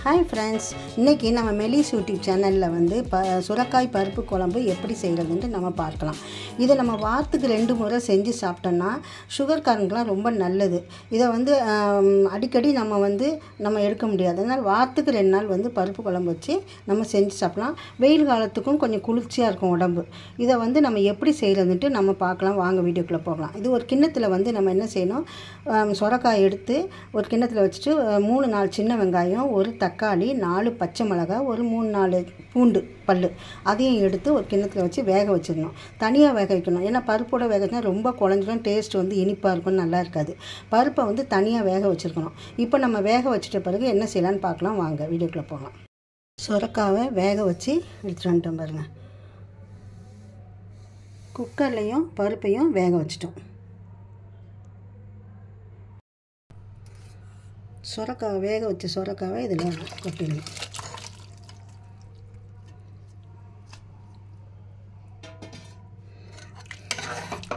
Hi friends, இன்றைக்கி நம்ம மெலிஸ் YouTube சேனலில் வந்து சுரைக்காய் பருப்பு குழம்பு எப்படி செய்கிறதுன்ட்டு நம்ம பார்க்கலாம். இதை நம்ம வாரத்துக்கு 2 முறை செஞ்சு சாப்பிட்டோன்னா சுகர்காரனுக்குலாம் ரொம்ப நல்லது. இதை வந்து அடிக்கடி நம்ம எடுக்க முடியாது. அதனால் வாரத்துக்கு 2 நாள் வந்து பருப்பு குழம்பு வச்சு நம்ம செஞ்சு சாப்பிட்லாம். வெயில் காலத்துக்கும் கொஞ்சம் குளிர்ச்சியாக இருக்கும் உடம்பு. இதை வந்து நம்ம எப்படி செய்கிறதுன்ட்டு நம்ம பார்க்கலாம். வாங்க வீடியோக்குள்ளே போகலாம். இது ஒரு கிண்ணத்தில் வந்து நம்ம என்ன செய்யணும், சுரைக்காய் எடுத்து ஒரு கிண்ணத்தில் வச்சுட்டு 3-4 சின்ன வெங்காயம், ஒரு தக்காளி, 4 பச்சை மிளகாய், ஒரு 3-4 பூண்டு பல் அதையும் எடுத்து ஒரு கிண்ணத்தில் வச்சு வேக வச்சிடணும். தனியாக வேக வைக்கணும். ஏன்னா பருப்போட வேக வச்சா ரொம்ப குழஞ்சிடும், டேஸ்ட் வந்து இனிப்பாக இருக்கும், நல்லா இருக்காது. பருப்பை வந்து தனியாக வேக வச்சுருக்கணும். இப்போ நம்ம வேக வச்சுட்ட பிறகு என்ன செய்யலான்னு பார்க்கலாம். வாங்க வீடியோக்குள்ளே போகலாம். சுரைக்காவை வேக வச்சு எடுத்துகிட்டு வந்துட்டோம் பாருங்கள். குக்கர்லேயும் பருப்பையும் வேக வச்சிட்டோம். சுரைக்காவை வேக வச்ச சுரைக்காவை இதில் கொட்டிடணும்.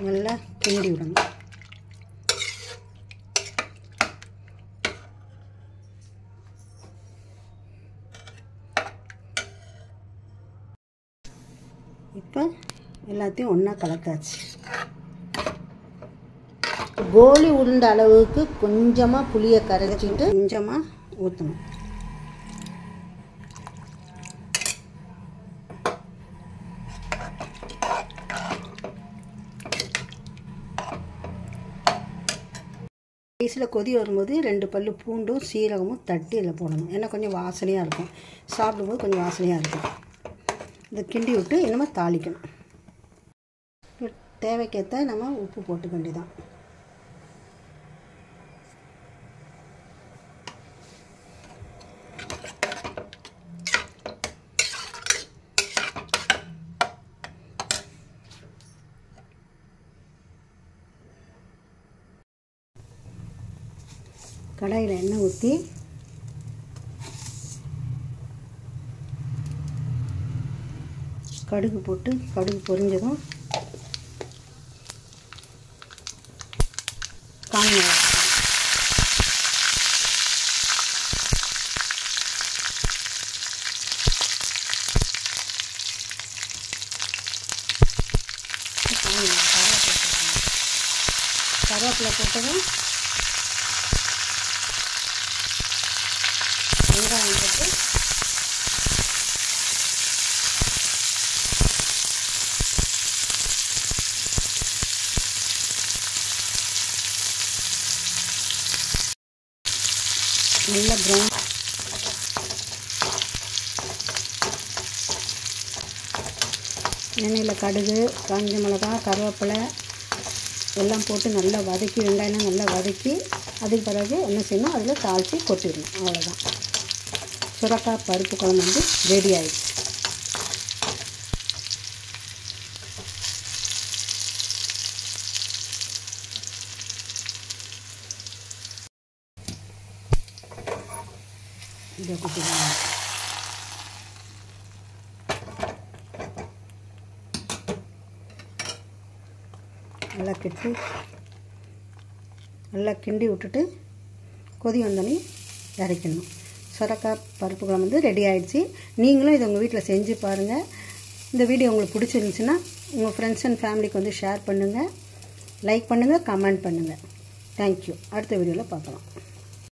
நல்லா கிண்டி விடணும். இப்போ எல்லாத்தையும் ஒன்றா கலக்காச்சு. கோலி உருண்ட அளவுக்கு கொஞ்சமாக புளியை கரைச்சிட்டு கொஞ்சமாக ஊற்றணும். கடைசியில் கொதி வரும்போது 2 பல் பூண்டும் சீரகமும் தட்டி இதில் போடணும். ஏன்னா கொஞ்சம் வாசனையாக இருக்கும், சாப்பிடும்போது கொஞ்சம் வாசனையாக இருக்கும். இதை கிண்டி விட்டு இன்னும் தாளிக்கணும். தேவைக்கேற்ற நம்ம உப்பு போட்டுக்க வேண்டியதான். கடாயில் எண்ணெய் ஊற்றி கடுகு போட்டு கடுகு பொரிஞ்சதும் காஞ்ச கருவேப்பிலை போட்டதும் வெங்காயம் போட்டு நல்லா ப்ரௌன் எண்ணெயில் கடுகு, காஞ்ச மிளகாய், கருவேப்பிலை எல்லாம் போட்டு நல்லா வதக்கி, வெங்காயம் நல்லா வதக்கி அதுக்கு பிறகு என்ன செய்யணும், அதில் தாளித்து கொட்டிடணும். அவ்வளோதான். சுரைக்காய் பருப்பு குழம்பு வந்து ரெடி ஆகிடுச்சு. இதை கொட்டிடணும். நல்லா கிண்டி விட்டுட்டு கொதி வந்தோடனே இறக்கணும். சுரைக்காய் பருப்பு குழம்பு வந்து ரெடி ஆகிடுச்சு. நீங்களும் இதை உங்கள் வீட்டில் செஞ்சு பாருங்கள். இந்த வீடியோ உங்களுக்கு பிடிச்சிருந்துச்சுன்னா உங்கள் ஃப்ரெண்ட்ஸ் அண்ட் ஃபேமிலிக்கு வந்து ஷேர் பண்ணுங்கள், லைக் பண்ணுங்கள், கமெண்ட் பண்ணுங்கள். தேங்க்யூ. அடுத்த வீடியோவில் பார்க்கலாம்.